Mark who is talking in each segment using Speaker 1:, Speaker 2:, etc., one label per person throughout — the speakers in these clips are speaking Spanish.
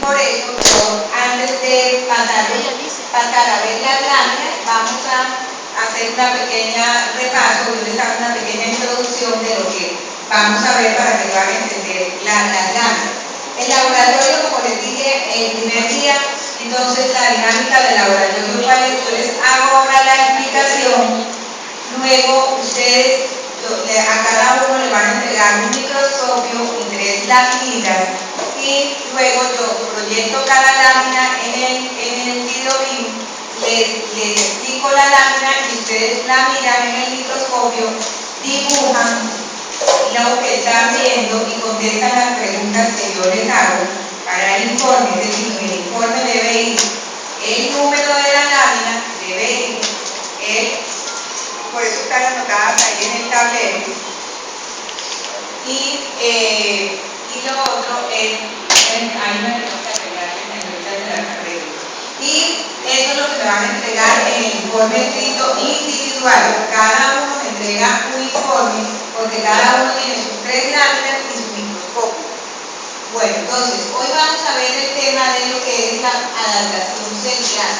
Speaker 1: por eso, antes de pasar a ver las láminas, vamos a hacer una pequeña repaso, yo les hago una pequeña introducción de lo que vamos a ver para que van a entender las láminas. El laboratorio, como les dije, el primer día, entonces la dinámica del laboratorio, yo les hago ahora la explicación, luego ustedes a cada uno le van a entregar un microscopio y 3 laminitas y luego yo proyecto cada lámina en el videobeam, les explico la lámina y ustedes la miran en el microscopio, dibujan lo que están viendo y contestan las preguntas que yo les hago para el informe. Es decir, en el informe debe ir el número de la lámina, debe ir por eso están anotadas ahí en el tablero, y lo otro es, ahí me tengo que agregar de la carrera, y eso es lo que me van a entregar en el informe escrito individual. Cada uno me entrega un informe porque cada uno tiene sus 3 láminas y su microscopio. Bueno, entonces hoy vamos a ver el tema de lo que es la adaptación celular.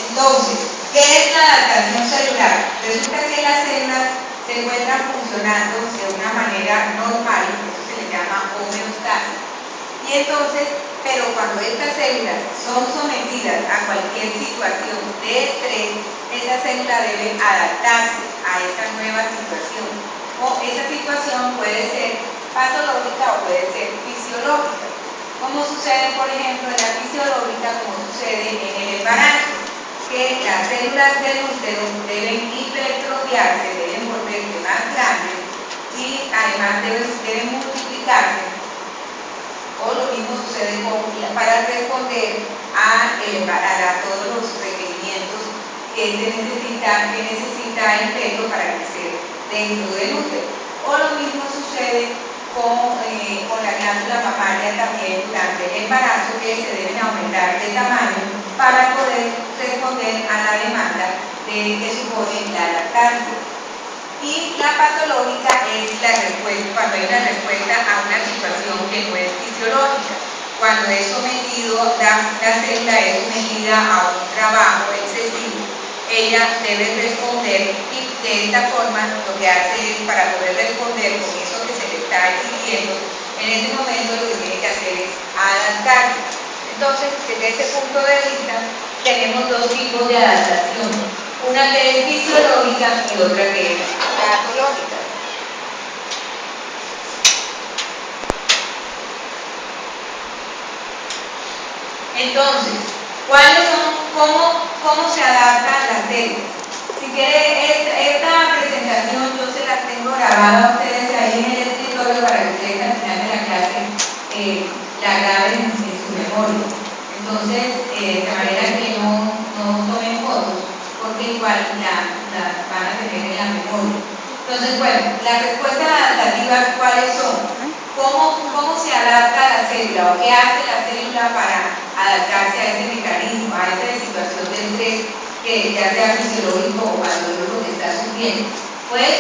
Speaker 1: Entonces, ¿qué es la adaptación celular? Resulta que las células se encuentran funcionando de una manera normal, eso se le llama homeostasis. Y entonces, pero cuando estas células son sometidas a cualquier situación de estrés, esa célula debe adaptarse a esa nueva situación. O esa situación puede ser patológica o puede ser fisiológica. Como sucede, por ejemplo, en la fisiológica, como sucede en el embarazo, que las células del útero deben hipertrofiarse, deben volverse más grandes y además deben multiplicarse. O lo mismo sucede para responder a todos los requerimientos que necesita el feto para crecer dentro del útero. O lo mismo sucede con la glándula mamaria también durante el embarazo, que se deben aumentar de tamaño para poder responder a la demanda que supone la lactancia. Y la patológica es la respuesta, cuando hay una respuesta a una situación que no es fisiológica. Cuando es sometido, la célula es sometida a un trabajo excesivo, ella debe responder y de esta forma lo que hace es, para poder responder con eso que se le está exigiendo, en ese momento lo que tiene que hacer es adaptarse. Entonces, desde ese punto de vista, tenemos 2 tipos de adaptación. Una que es fisiológica y otra que es patológica. Entonces, ¿cómo se adaptan las células? Si quiere, esta presentación yo se las tengo grabada a ustedes ahí en el escritorio para que ustedes al final de la clase la graben en su memoria. Entonces, de manera que no tomen fotos, porque igual la van a tener en la memoria. Entonces, bueno, las respuestas adaptativas, ¿cuáles son? ¿Cómo se adapta la célula o qué hace la célula para adaptarse a ese mecanismo, a esa situación de estrés que ya sea fisiológico o patológico que está sufriendo? Puede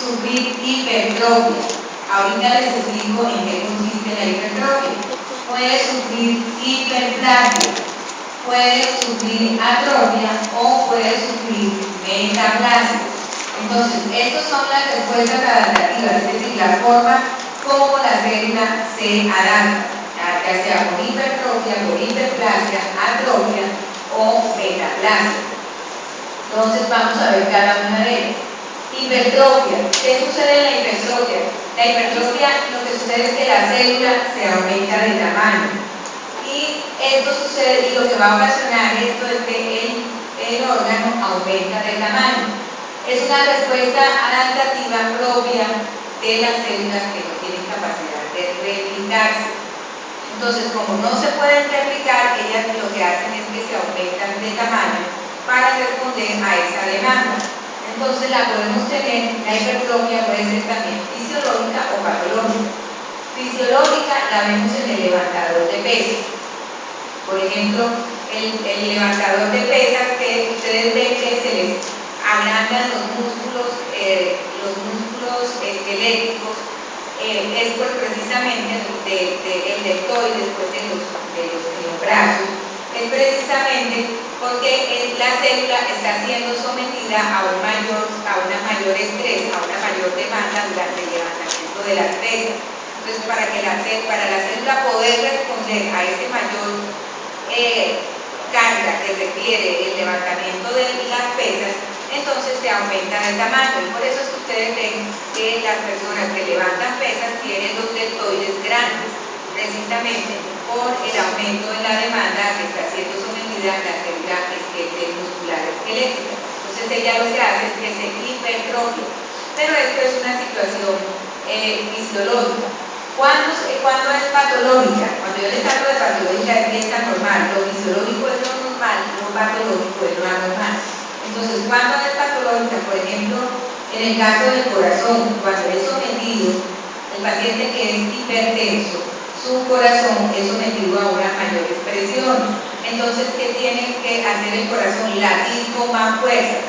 Speaker 1: sufrir hipertrofia. Ahorita les explico en qué consiste la hipertrofia. Puede sufrir hiperplasia, puede sufrir atrofia o puede sufrir metaplasia. Entonces, estas son las respuestas adaptativas, es decir, la forma como la célula se adapta, ya sea por hipertrofia, por hiperplasia, atrofia o metaplasia. Entonces, vamos a ver cada una de ellas. Hipertrofia. ¿Qué sucede en la hipertrofia? La hipertrofia, lo que sucede es que la célula se aumenta de tamaño. Y esto sucede, y lo que va a ocasionar esto es que el órgano aumenta de tamaño. Es una respuesta adaptativa propia de las células que no tienen capacidad de replicarse. Entonces, como no se pueden replicar, ellas lo que hacen es que se aumentan de tamaño para responder a esa demanda. Entonces, la podemos tener, la hipertrofia puede ser también fisiológica o patológica. Fisiológica la vemos en el levantador de pesas. Por ejemplo, el levantador de pesas que ustedes ven que se les agrandan los músculos esqueléticos, es precisamente el deltoides de los brazos, es precisamente porque la célula está siendo sometida a una mayor estrés, a una mayor demanda durante el levantamiento de las pesas. Entonces, para la célula poder responder a ese mayor carga que requiere el levantamiento de las pesas, entonces se aumenta de tamaño. Y por eso es que ustedes ven que las personas que levantan pesas tienen los deltoides grandes, precisamente por el aumento de la demanda que está siendo sometida a la célula muscular esquelética. Entonces ella lo que hace es que se hipertrofia. Pero esto es una situación fisiológica. ¿Cuándo es patológica? Cuando yo les hablo de patológica es que está normal, lo fisiológico es lo normal, lo patológico es lo anormal. Entonces, ¿cuándo es patológica? Por ejemplo, en el caso del corazón, cuando es sometido, el paciente que es hipertenso, su corazón es sometido a una mayor presión. Entonces, ¿qué tiene que hacer el corazón? Latir con más fuerza,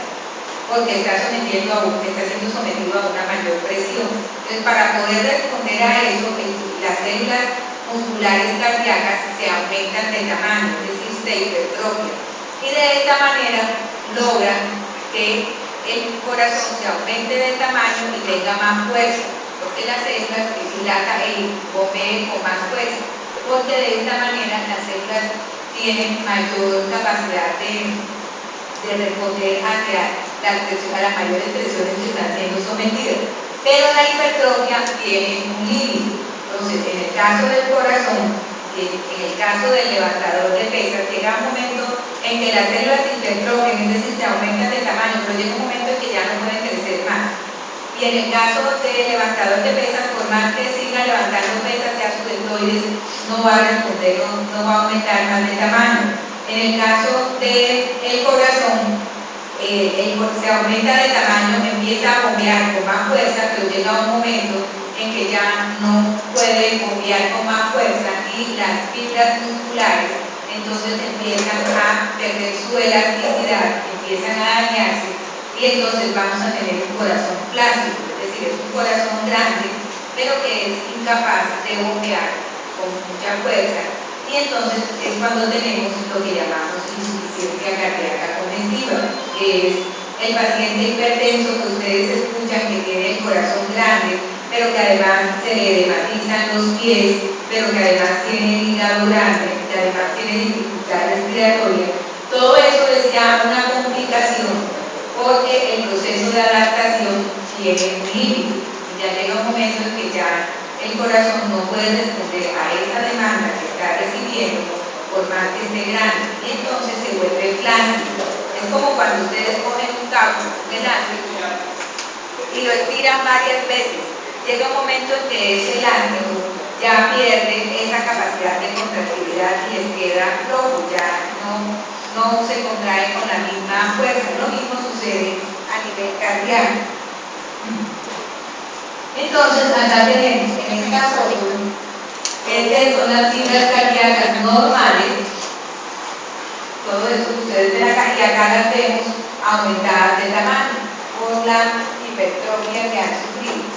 Speaker 1: porque está siendo sometido a una mayor presión. Entonces, para poder responder a eso, las células musculares cardíacas se aumentan de tamaño, es decir, se hipertrofian. Y de esta manera logran que el corazón se aumente de tamaño y tenga más fuerza, porque las células dilatan y bombeen con más fuerza, porque de esta manera las células tienen mayor capacidad de responder hacia a las mayores presiones que están siendo sometidas. Pero la hipertrofia tiene un límite. Entonces, en el caso del corazón, en el caso del levantador de pesas, llega un momento en que las células se hipertrofian, es decir, se aumentan de tamaño, pero llega un momento en que ya no pueden crecer más. Y en el caso del levantador de pesas, por más que siga levantando pesas, ya sus deltoides no va a responder, no va a aumentar más de tamaño. En el caso del corazón, se aumenta de tamaño, empieza a bombear con más fuerza, pero llega un momento en que ya no puede bombear con más fuerza y las fibras musculares entonces empiezan a perder su elasticidad, empiezan a dañarse y entonces vamos a tener un corazón plástico, es decir, es un corazón grande, pero que es incapaz de bombear con mucha fuerza. Y entonces es cuando tenemos lo que llamamos insuficiencia cardíaca congestiva, que es el paciente hipertenso que ustedes escuchan que tiene el corazón grande, pero que además se le edematizan los pies, pero que además tiene el hígado grande, que además tiene dificultad respiratoria. Todo eso es ya una complicación, porque el proceso de adaptación tiene un límite. Ya llega un momento en que ya el corazón no puede responder a esa demanda que está recibiendo por más que esté grande y entonces se vuelve plástico. Es como cuando ustedes ponen un cabo elástico y lo estiran varias veces. Llega un momento en que ese elástico ya pierde esa capacidad de contractilidad y les queda flojo, ya no se contrae con la misma fuerza. Lo mismo sucede a nivel cardíaco. Entonces, acá tenemos en esta foto, estas son las fibras cardíacas normales, todo eso que ustedes ven acá, y acá las vemos aumentadas de tamaño por la hipertrofia que han sufrido.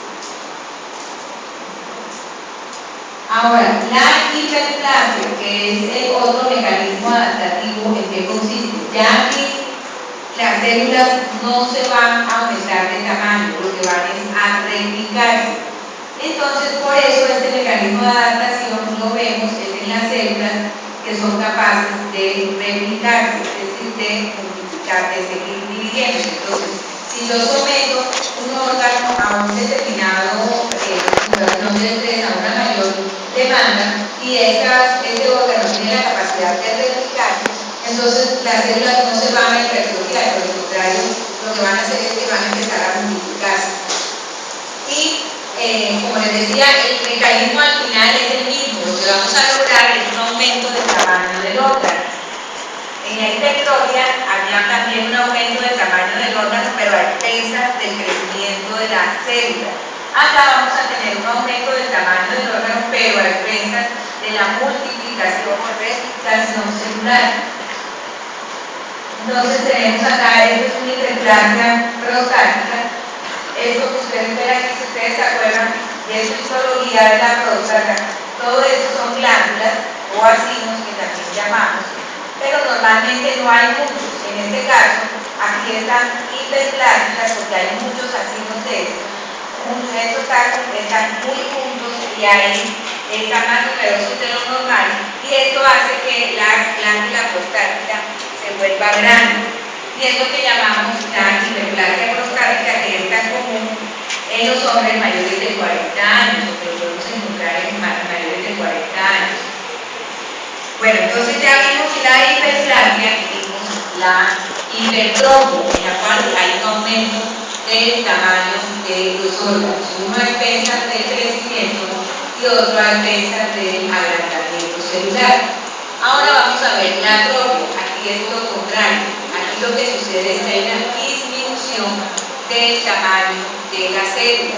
Speaker 1: Ahora, la hiperplasia, que es el otro mecanismo adaptativo, ¿en qué consiste? Ya aquí las células no se van a aumentar de tamaño, lo que van es a replicarse. Entonces, por eso este mecanismo de adaptación lo vemos en las células que son capaces de replicarse, es decir, de multiplicar, de seguir dividiendo. Entonces, si yo someto un órgano a un determinado situación de estrés, a una mayor demanda, y ese órgano tiene la capacidad de replicarse, entonces las células no se van a hipertrofiar, por el contrario, lo que van a hacer es que van a empezar a multiplicarse. Y como les decía, el mecanismo al final es el mismo, lo que vamos a lograr es un aumento del tamaño del órgano. En la hipertrofia había también un aumento del tamaño del órgano, pero a expensas del crecimiento de la célula. Acá vamos a tener un aumento del tamaño del órgano, pero a expensas de la multiplicación o replicación celular. Entonces tenemos acá, esto es una hiperplasia prostática. Esto que ustedes ven aquí, si ustedes se acuerdan de su histología de la próstata, todo esto son glándulas o acinos que también llamamos, pero normalmente no hay muchos. En este caso, aquí están hiperplásticas porque hay muchos acinos de estos. Estos están muy juntos y ahí están más numerosos de lo normal, y esto hace que la glándula prostática se vuelva grande. Y es lo que llamamos la hiperplasia prostática, que es tan común en los hombres mayores de 40 años, o que lo podemos encontrar en mayores de 40 años. Bueno, entonces ya vimos la hiperplasia, vimos la hipertrofia, en la cual hay un aumento del tamaño de los órganos. Uno a expensas del crecimiento y otro a expensas del agrandamiento celular. Ahora vamos a ver la atrofia. Aquí es lo contrario. Aquí lo que sucede es que hay una disminución del tamaño de la célula.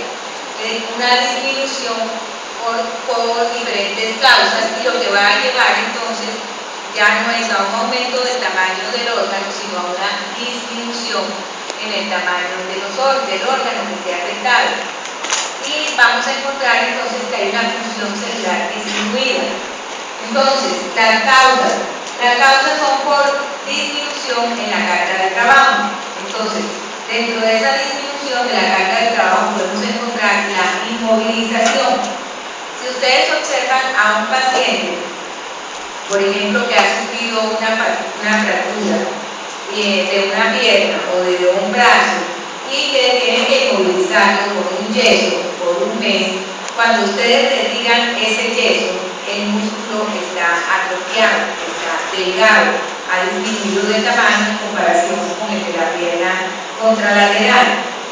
Speaker 1: Una disminución por diferentes causas, y lo que va a llevar entonces ya no es a un aumento del tamaño del órgano, sino a una disminución en el tamaño del órgano que esté afectado. Y vamos a encontrar entonces que hay una función celular disminuida. Entonces, las causas son por disminución en la carga de trabajo. Entonces, dentro de esa disminución de la carga de trabajo podemos encontrar la inmovilización. Si ustedes observan a un paciente, por ejemplo, que ha sufrido una fractura de una pierna o de un brazo y que tienen que inmovilizarlo con un yeso por un mes, cuando ustedes retiran ese yeso, el músculo está atrofiado, está delgado, ha disminuido de tamaño en comparación con el de la pierna contralateral.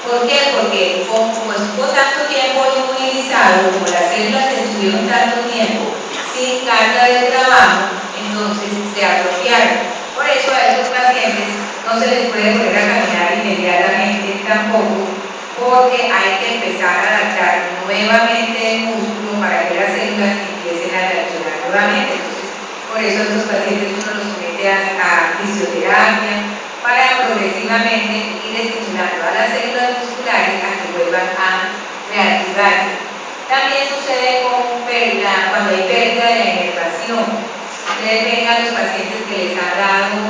Speaker 1: ¿Por qué? Porque como estuvo tanto tiempo inmovilizado, como las células estuvieron tanto tiempo sin carga de trabajo, entonces se atrofiaron. Por eso a esos pacientes no se les puede poner a caminar inmediatamente tampoco, porque hay que empezar a adaptar nuevamente el músculo para que las células empiecen a reaccionar nuevamente. Entonces, por eso a estos pacientes uno los somete a fisioterapia para progresivamente ir estimulando a las células musculares a que vuelvan a reactivarse. También sucede cuando hay pérdida de la inervación. Ustedes ven a los pacientes que les han dado,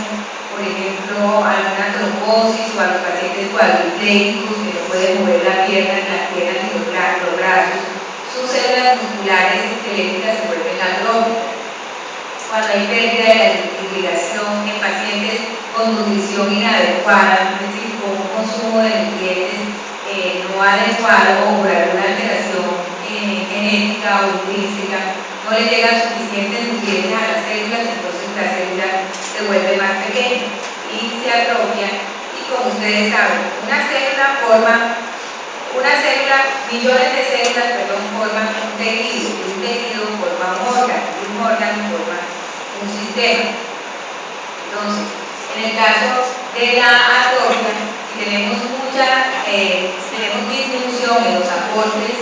Speaker 1: por ejemplo, alguna trombosis, o a los pacientes cuadripléjicos que no pueden mover las piernas y los brazos, sus células musculares esqueléticas se vuelven atróficas. Cuando hay pérdida de la irrigación en pacientes con nutrición inadecuada, es decir, con un consumo de nutrientes no adecuado o por alguna alteración genética o intrínseca, no le llegan suficientes nutrientes a las células, entonces la célula se vuelve más pequeña y se atrofia. Y como ustedes saben, millones de células, forman un tejido, y un tejido forma un órgano, y un órgano forma un sistema. Entonces, en el caso de la atrofia, si tenemos disminución en los aportes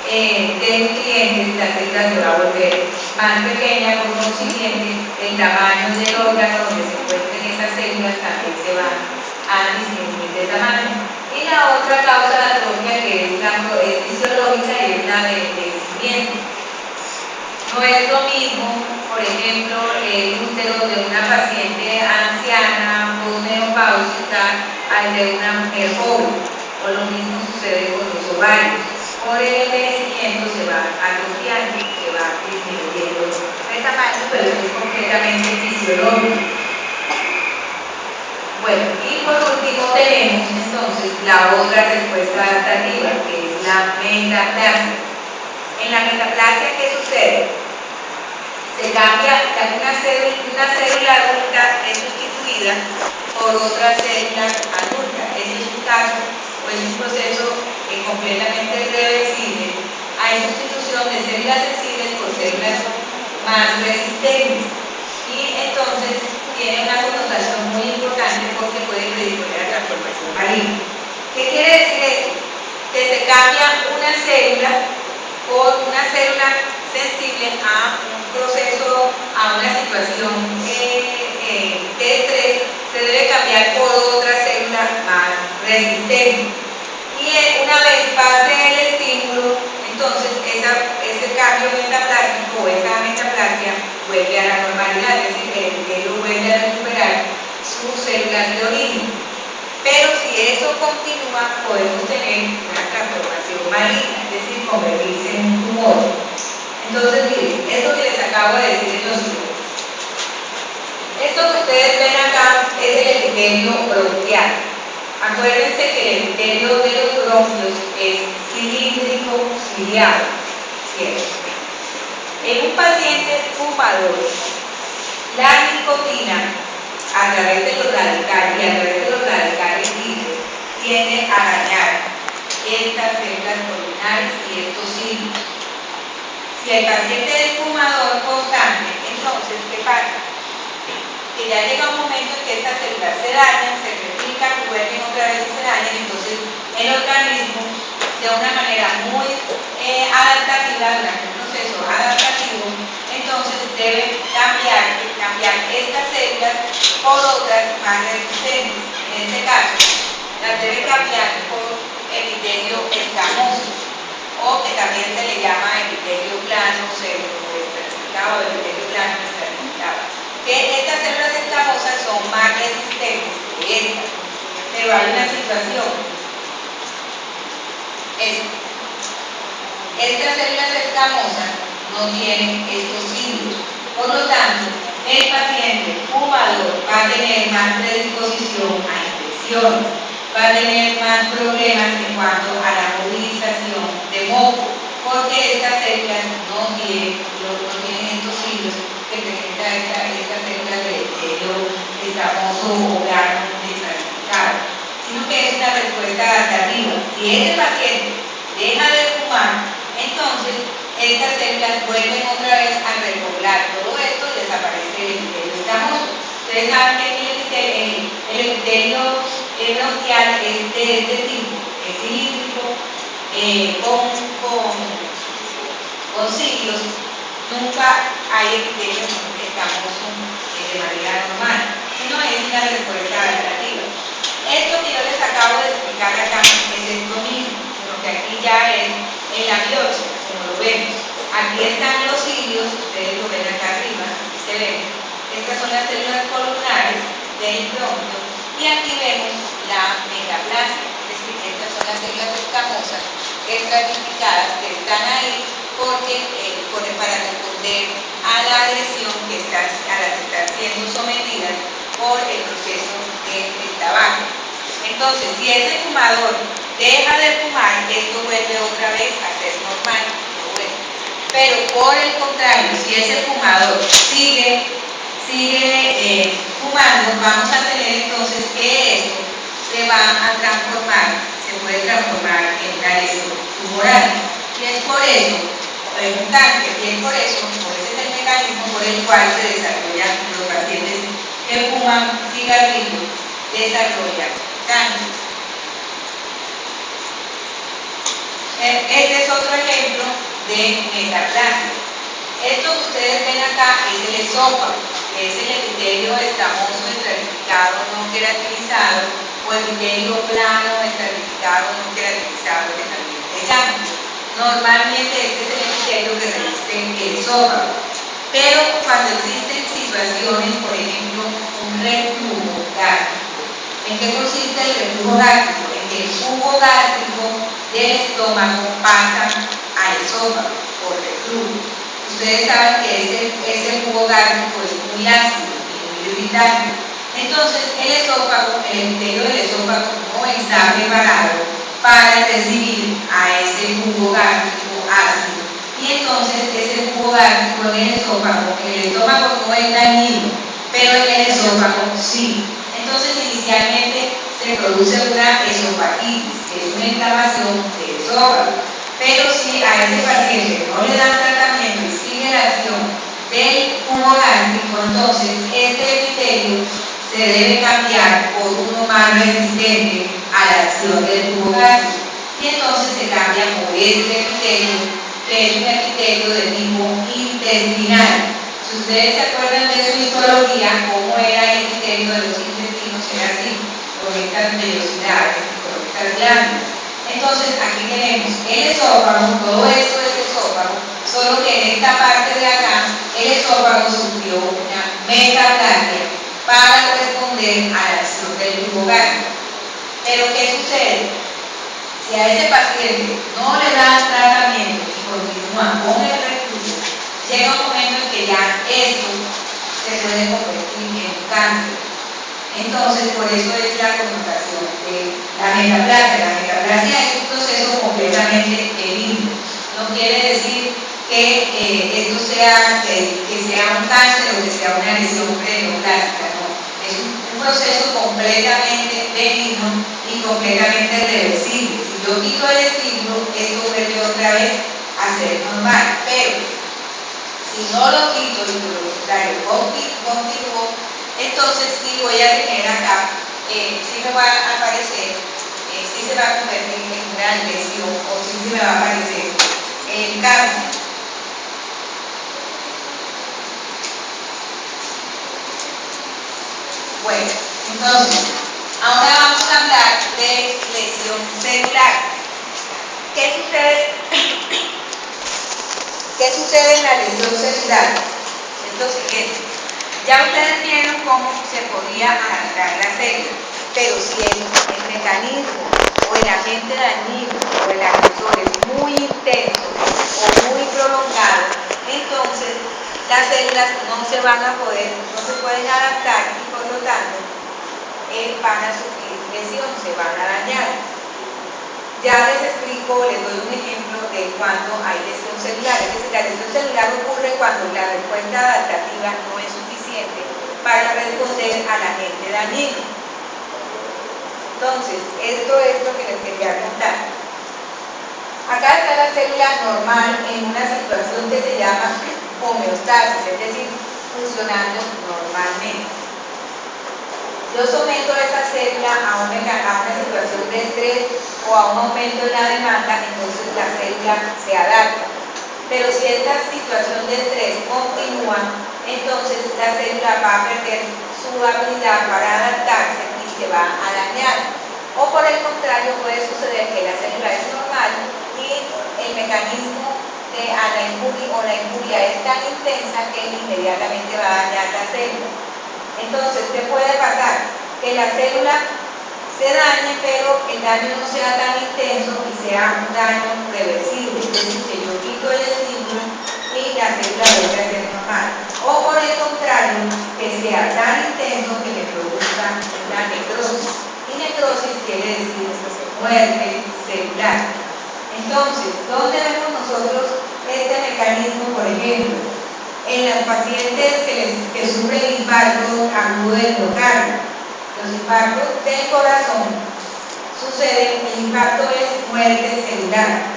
Speaker 1: de nutrientes, la célula se va a volver más pequeña, por consiguiente, el tamaño del órgano donde se encuentren esas células también se va a disminuir de tamaño. Y la otra causa de atrofia, que es fisiológica, y es la del envejecimiento. No es lo mismo, por ejemplo, el útero de una paciente anciana o menopáusica al de una mujer joven, o lo mismo sucede con los ovarios. Por el envejecimiento se va atrofiando, se va disminuyendo de tamaño, pero es completamente fisiológico. Bueno, y por último tenemos entonces la otra respuesta adaptativa, que es la metaplasia. En la metaplasia, ¿qué sucede? Se cambia una célula adulta, es sustituida por otra célula adulta. Este es un caso, o es un proceso completamente reversible. Hay sustitución de células sensibles por células más resistentes. Y entonces tiene una connotación muy importante porque puede predisponer a transformación maligna. ¿Qué quiere decir esto? Que se cambia una célula por una célula sensible a un proceso, a una situación de estrés, se se debe cambiar por otra célula más resistente. Y una vez pase el estímulo, entonces ese cambio metaplástico o esa metaplasia vuelve a la normalidad, es decir, el epitelio vuelve a recuperar sus células de origen. Pero si eso continúa, podemos tener una transformación maligna, es decir, convertirse en un tumor. Entonces, miren, esto que les acabo de decir es lo siguiente. Esto que ustedes ven acá es el epitelio bronquial. Acuérdense que el epitelio de los bronquios es cilíndrico ciliado, ¿cierto? En un paciente fumador, la nicotina a través de los radicales libres tiende a dañar estas células pulmonares y estos cilios. Si el paciente es fumador constante, entonces, ¿qué pasa? Que ya llega un momento en que estas células se dañan, se replican, vuelven otra vez y se dañan, entonces el organismo, de una manera muy adaptativa, durante un proceso adaptativo, entonces debe cambiar estas células por otras más resistentes. En este caso, las debe cambiar por epitelio escamoso, o que también se le llama epitelio plano pseudo-estratificado o epitelio plano estratificado. Que estas células escamosas son más resistentes que estas, pero hay una situación. Estas células escamosas no tienen estos cilios, por lo tanto, el paciente fumador va a tener más predisposición a infecciones, va a tener más problemas en cuanto a la movilización de moco, porque estas células no tienen estos cilios que presentan estas células de epitelio escamoso o plano estratificado, sino que es una respuesta adaptativa. Si ese paciente deja de fumar, entonces estas células vuelven otra vez a repoblar todo esto y desaparece el epitelio escamoso. Ustedes saben que el epitelio bronquial es de este tipo, es cilíndrico, con cilios. Nunca hay epitelio escamoso de manera normal, sino es una respuesta adaptativa. Esto que yo les acabo de explicar acá es esto mismo, sino que aquí ya es en la biopsia, como lo vemos. Aquí están los cilios, ustedes lo ven acá arriba, aquí se ven. Estas son las células columnares del bronquio y aquí vemos la metaplasia, es decir, estas son las células escamosas estratificadas que están ahí para responder a la agresión a la que están siendo sometidas por el proceso del tabaco. Entonces, si ese fumador deja de fumar, esto vuelve otra vez a ser normal. Pero por el contrario, si ese fumador sigue fumando, vamos a tener entonces que esto se va a transformar, se puede transformar en una lesión tumoral. Y es por eso, es un cáncer, y es por eso, ese es el mecanismo por el cual se desarrollan los pacientes que fuman cigarrillos, desarrollan cáncer. Este es otro ejemplo de metaplasia. Esto que ustedes ven acá es el esófago, que es el epitelio escamoso estratificado no queratinizado o epitelio plano estratificado no queratinizado, que también se llama. Normalmente este es el epitelio que reviste el esófago, pero cuando existen situaciones, por ejemplo, un reflujo gástrico. ¿En qué consiste el reflujo gástrico? En que el jugo gástrico del estómago pasa al esófago por reflujo. Ustedes saben que ese jugo gástrico es muy ácido y muy irritante. Entonces, el epitelio del esófago no está preparado para recibir a ese jugo gástrico ácido. Y entonces, ese jugo gástrico en el estómago no es dañino, pero en el esófago sí. Entonces, inicialmente se produce una esofagitis, que es una inflamación del esófago. Pero si a ese paciente no le dan tratamiento y sigue la acción del jugo gástrico, entonces este epitelio se debe cambiar por uno más resistente a la acción del jugo gástrico. Y entonces se cambia por este epitelio, que es un epitelio de tipo intestinal. Si ustedes se acuerdan de su histología, cómo era el epitelio de los intestinos ser así, con estas vellosidades, con estas glándulas. Entonces, aquí tenemos el esófago, todo esto es esófago, solo que en esta parte de acá, el esófago sufrió una metaplasia para responder a la acción del tubo gástrico. Pero, ¿qué sucede? Si a ese paciente no le dan tratamiento y continúa con el reflujo, llega un momento en que ya esto se puede convertir en cáncer. Entonces, por eso es la connotación de la metaplasia. La metaplasia es un proceso completamente benigno. No quiere decir que esto sea, que sea un cáncer o que sea una lesión preneoplástica, no. Es un proceso completamente benigno y completamente reversible. Si yo quito el estímulo, esto vuelve otra vez a ser normal. Pero si no lo quito y por lo contrario continúo, entonces sí voy a tener acá, sí me va a aparecer, sí se va a convertir en una lesión o sí se me va a aparecer el cáncer. Bueno, entonces, ahora vamos a hablar de lesión celular. ¿Qué sucede? ¿Qué sucede en la lesión celular? Es lo siguiente. Ya ustedes vieron cómo se podía adaptar la célula, pero si el mecanismo o el agente dañino o el agresor es muy intenso o muy prolongado, entonces las células no se van a poder, no se pueden adaptar y por lo tanto van a sufrir lesión, se van a dañar. Ya les explico, les doy un ejemplo de cuando hay lesión celular. Es decir, la lesión celular ocurre cuando la respuesta adaptativa no es suficiente para responder al agente dañino. Entonces, esto es lo que les quería contar. Acá está la célula normal en una situación que se llama homeostasis, es decir, funcionando normalmente. Yo someto a esa célula a una situación de estrés o a un aumento en la demanda, entonces la célula se adapta. Pero si esta situación de estrés continúa, entonces la célula va a perder su habilidad para adaptarse y se va a dañar. O por el contrario, puede suceder que la célula es normal y el mecanismo de la injuria es tan intensa que inmediatamente va a dañar la célula. Entonces, ¿qué puede pasar? Que la célula se dañe, pero el daño no sea tan intenso y sea un daño reversible. Es decir, que yo quito el estímulo y la célula vuelve a ser normal. O por el contrario, que sea tan intenso que me produzca una necrosis. Y necrosis quiere decir muerte celular. Entonces, ¿dónde vemos nosotros este mecanismo, por ejemplo? En las pacientes que sufren infarto agudo del miocardio. Los infartos del corazón suceden, el infarto es muerte celular.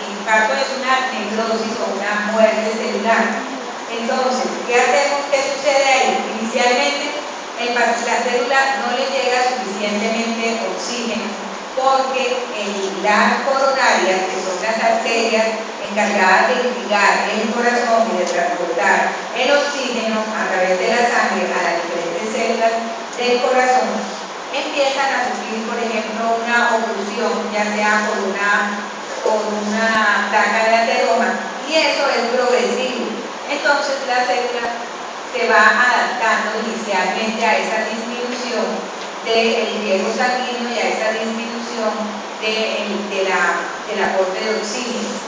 Speaker 1: El infarto es una necrosis o una muerte celular. Entonces, ¿qué hacemos? ¿Qué sucede ahí? Inicialmente, la célula no le llega suficientemente oxígeno porque las coronarias, que son las arterias encargadas de irrigar el corazón y de transportar el oxígeno a través de la sangre a las diferentes células del corazón, empiezan a sufrir, por ejemplo, una oclusión, ya sea por una placa de ateroma, y eso es progresivo. Entonces la célula se va adaptando inicialmente a esa disminución del riego sanguíneo y a esa disminución del aporte de oxígeno.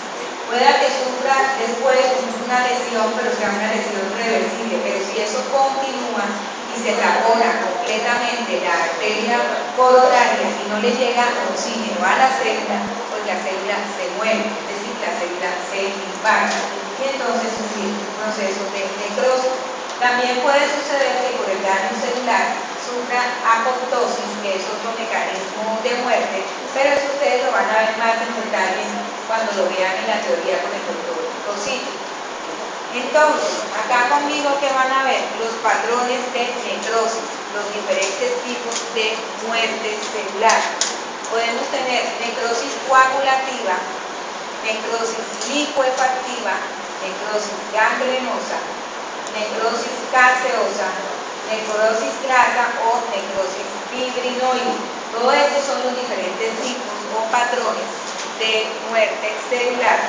Speaker 1: Pueda que sufra después una lesión, pero sea una lesión reversible, pero si eso continúa y se tapona completamente la arteria coronaria y no le llega oxígeno a la célula, pues la célula se muere, es decir, la célula se infarta y entonces sufrir un proceso de necrosis. También puede suceder que por el daño celular sufra apoptosis, que es otro mecanismo de muerte, pero eso ustedes lo van a ver más en detalle cuando lo vean en la teoría con el doctor Rosito. Entonces, acá conmigo que van a ver los patrones de necrosis, los diferentes tipos de muerte celular. Podemos tener necrosis coagulativa, necrosis lipohepática, necrosis gangrenosa, necrosis gaseosa, necrosis grasa o necrosis fibrinoide. Todos estos son los diferentes tipos o patrones de muerte celular,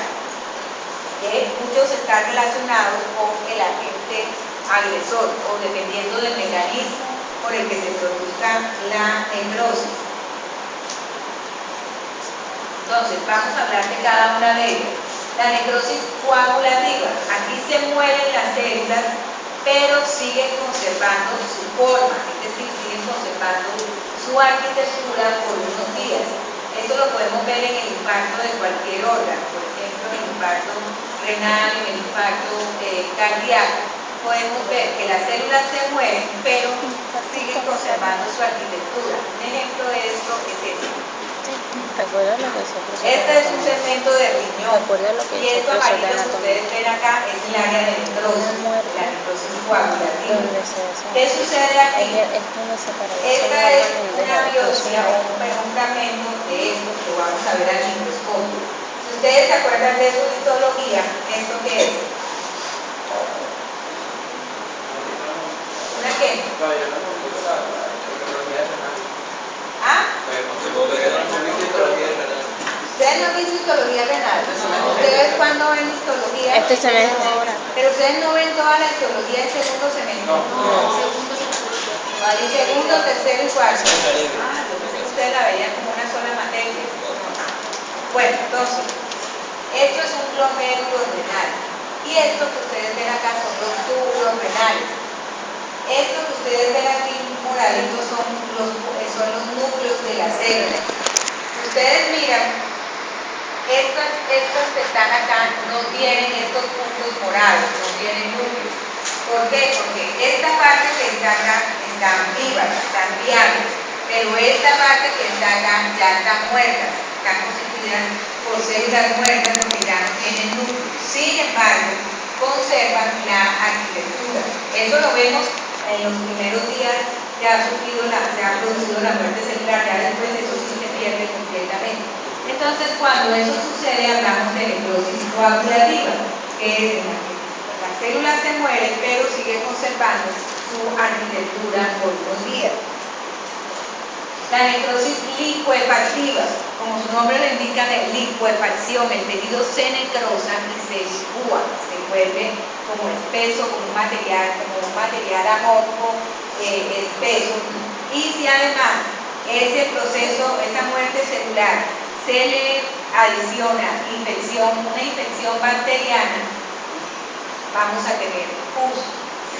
Speaker 1: que muchos están relacionados con el agente agresor o dependiendo del mecanismo por el que se produzca la necrosis. Entonces, vamos a hablar de cada una de ellas. La necrosis coagulativa. Aquí se mueren las células, pero siguen conservando su forma, es decir, siguen conservando su arquitectura por unos días. Esto lo podemos ver en el infarto de cualquier órgano, por ejemplo, en el infarto renal, en el infarto cardíaco. Podemos ver que las células se mueren, pero siguen conservando su arquitectura. Un ejemplo de esto es este.
Speaker 2: ¿Recuerda lo que siempre se
Speaker 1: Este es un segmento de riñón. Y esto amarillo que ustedes ven acá es el área de necrosis, la necrosis coagulativa. ¿Qué sucede aquí? Esta es una biopsia o un fragmento de esto que lo vamos a ver al microscopio. Si ustedes se acuerdan de su histología, ¿esto qué es? ¿Una qué? ¿Ah? Ustedes no ven histología renal. Ustedes cuando ven histología.
Speaker 2: Este semestre ahora.
Speaker 1: Pero ustedes no ven toda la histología en segundo semestre. No. Y segundo, tercero y cuarto. Yo pensé que ustedes la veían como una sola materia. Bueno, entonces, esto es un glomérulo renal. Y esto que ustedes ven acá son los túbulos renales. Esto que ustedes ven aquí moraditos son los núcleos de la célula. Ustedes miran. Estas que están acá no tienen estos puntos morados, no tienen núcleos. ¿Por qué? Porque esta parte que está acá están vivas, están viables, pero esta parte que está acá ya están muertas, están constituidas por células muertas porque ya no tienen núcleos. Sin embargo, conservan la arquitectura. Eso lo vemos en los primeros días que se ha producido la muerte celular, ya después eso sí se pierde completamente. Entonces, cuando eso sucede, hablamos de necrosis coagulativa, que es en la que las células se mueren, pero siguen conservando su arquitectura por unos días. La necrosis licuefactiva, como su nombre lo indica, de licuefacción, el tejido se necrosa y se licúa, se vuelve como espeso, como un material amorfo, espeso. Y si además ese proceso, esa muerte celular, se le adiciona una infección bacteriana, vamos a tener pus.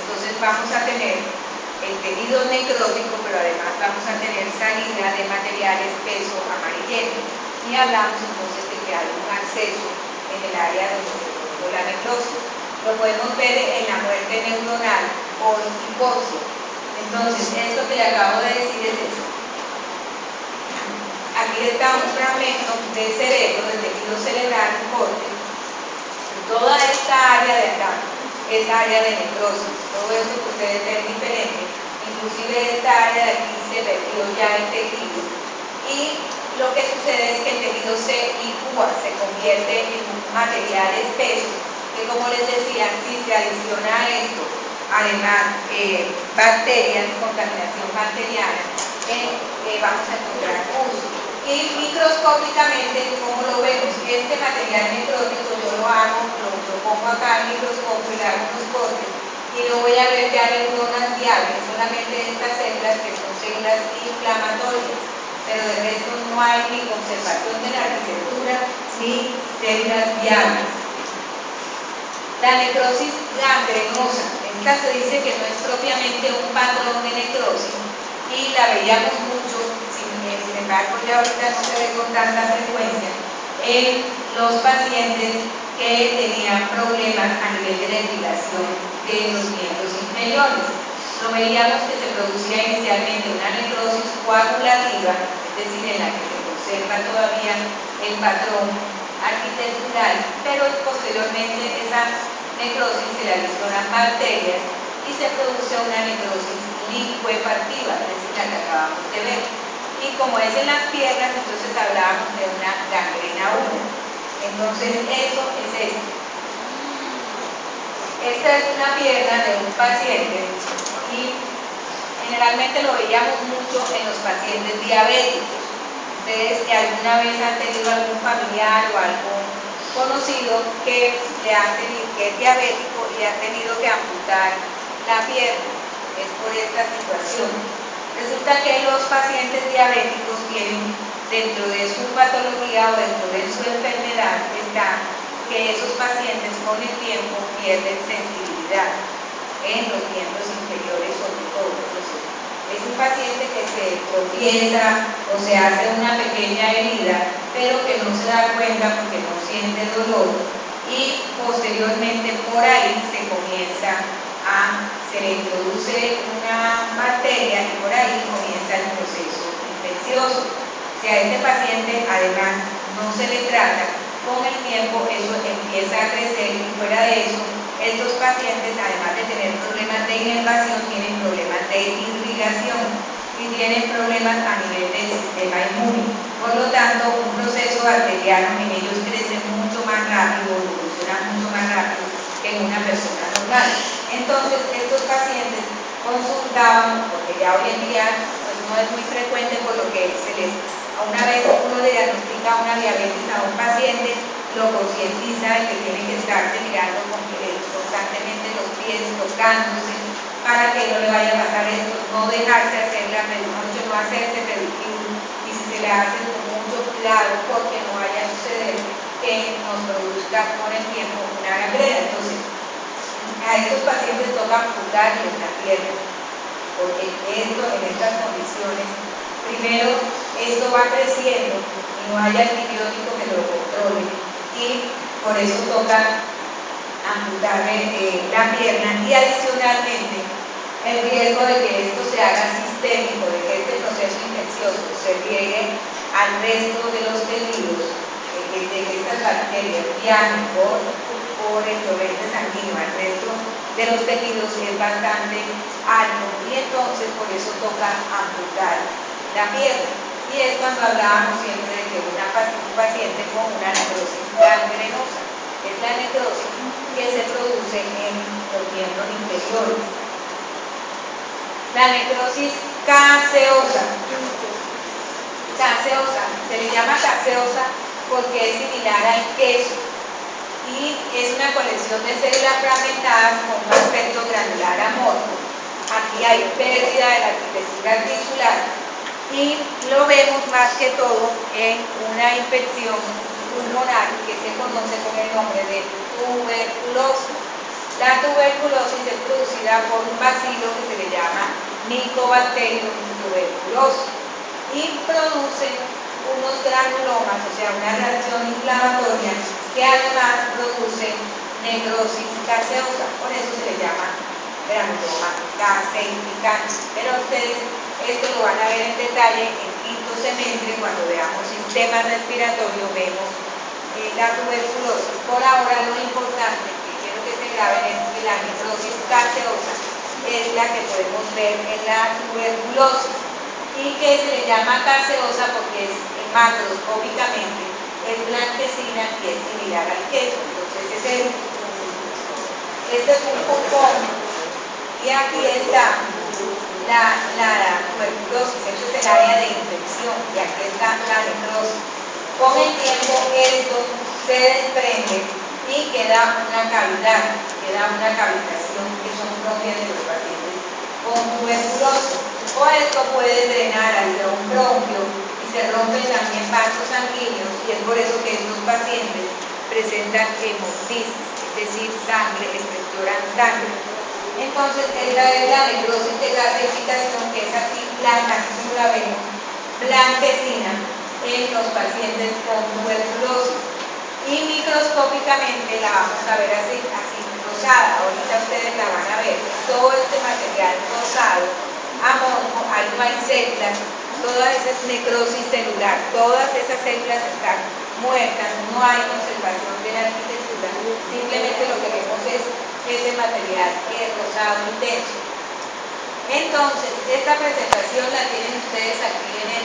Speaker 1: Entonces vamos a tener el tejido necrótico, pero además vamos a tener salida de material espeso amarillento. Y hablamos entonces de que hay un acceso en el área donde se produjo la necrosis. Lo podemos ver en la muerte neuronal por hipoxia. Entonces, esto que le acabo de decir es esto. Aquí está un fragmento del cerebro, del tejido cerebral, corte. Toda esta área de acá es área de necrosis. Todo esto que ustedes ven diferente. Inclusive esta área de aquí se perdió ya el tejido. Y lo que sucede es que el tejido se licúa, se convierte en un material espeso, que como les decía, si se adiciona a esto, además bacterias, contaminación bacteriana, vamos a encontrar pus. Y microscópicamente, como lo vemos, este material necrótico yo lo hago, lo pongo acá en el microscopio, le hago unos cortes y no voy a ver ya neuronas viables, solamente estas células que son células inflamatorias, pero de resto no hay ni conservación de la arquitectura ni células viables. La necrosis gangrenosa, esta se dice que no es propiamente un patrón de necrosis y la veíamos mucho, sin embargo ya ahorita no se ve con tanta frecuencia, en los pacientes que tenían problemas a nivel de ventilación de los miembros inferiores. Lo veíamos que se producía inicialmente una necrosis coagulativa, es decir, en la que se conserva todavía el patrón arquitectural, pero posteriormente esa necrosis se le adicionan bacterias y se produce una necrosis licuefactiva, es decir, la que acabamos de ver. Y como es en las piernas, entonces hablábamos de una gangrena 1. Entonces, eso es esto. Esta es una pierna de un paciente y Generalmente lo veíamos mucho en los pacientes diabéticos. Ustedes que alguna vez han tenido algún familiar o algún conocido que es diabético y ha tenido que amputar la pierna, es por esta situación. Resulta que los pacientes diabéticos tienen dentro de su patología o dentro de su enfermedad está que esos pacientes con el tiempo pierden sensibilidad en los miembros inferiores sobre todo. Entonces, es un paciente que se tropieza o se hace una pequeña herida, pero que no se da cuenta porque no siente dolor y posteriormente por ahí se le introduce una bacteria y por ahí comienza el proceso infeccioso. Si a este paciente además no se le trata, con el tiempo eso empieza a crecer y fuera de eso, estos pacientes además de tener problemas de inervación, tienen problemas de irrigación y tienen problemas a nivel del sistema inmune. Por lo tanto, un proceso bacteriano en ellos crece mucho más rápido, evoluciona mucho más rápido que en una persona normal. Entonces, estos pacientes consultaban, porque ya hoy en día pues, no es muy frecuente, por lo que una vez uno le diagnostica una diabetes a un paciente, lo concientiza de que tiene que estarse mirando constantemente los pies, tocándose, para que no le vaya a pasar esto, no dejarse hacer no hacerse pedicure, y si se le hace con mucho cuidado, porque no vaya a suceder que nos produzca con el tiempo una gangrena. Entonces, a estos pacientes toca amputarles la pierna, porque en estas condiciones, primero, esto va creciendo y no hay antibiótico que lo controle, y por eso toca amputarle la pierna, y adicionalmente, el riesgo de que esto se haga sistémico, de que este proceso infeccioso se riegue al resto de los tejidos, de que estas bacterias viajen por el torrente sanguíneo al resto de los tejidos es bastante alto, y entonces por eso toca amputar la pierna. Y es cuando hablábamos siempre de que un paciente con una necrosis gangrenosa es la necrosis que se produce en los miembros inferiores. La necrosis caseosa. Se le llama caseosa porque es similar al queso y es una colección de células fragmentadas con un aspecto granular amorfo. Aquí hay pérdida de la arquitectura tisular y lo vemos más que todo en una infección pulmonar que se conoce con el nombre de tuberculosis. La tuberculosis es producida por un bacilo que se le llama Mycobacterium tuberculosis y produce unos granulomas, o sea, una reacción inflamatoria que además produce necrosis gaseosa, por eso se le llama granuloma gaseificante. Pero ustedes esto lo van a ver en detalle en quinto semestre, cuando veamos sistema respiratorio, vemos la tuberculosis. Por ahora lo importante que quiero que se graben es que la necrosis gaseosa es la que podemos ver en la tuberculosis y que se le llama gaseosa porque es macroscópicamente es blanquecina y es similar al queso. Entonces este es un cupón y aquí está la tuberculosis, esto es el área de infección y aquí está la necrosis. Con el tiempo esto se desprende y queda una cavidad, queda una cavitación que son propias de los pacientes con tuberculosis. O esto puede drenar hacia un bronquio y se rompen también vasos sanguíneos y es por eso que estos pacientes presentan hemoptisis, es decir, sangre, expectoran sangre. Entonces, esta es la necrosis de gaseificación, que es así blanca, así como la vemos, blanquecina en los pacientes con tuberculosis. Y microscópicamente la vamos a ver así rosada. Ahorita ustedes la van a ver. Todo este material rosado, amorfo, ahí no hay células, toda esa es necrosis celular, todas esas células están muertas, no hay conservación de la arquitectura, simplemente lo que vemos es ese material rosado intenso. Entonces, esta presentación la tienen ustedes aquí en el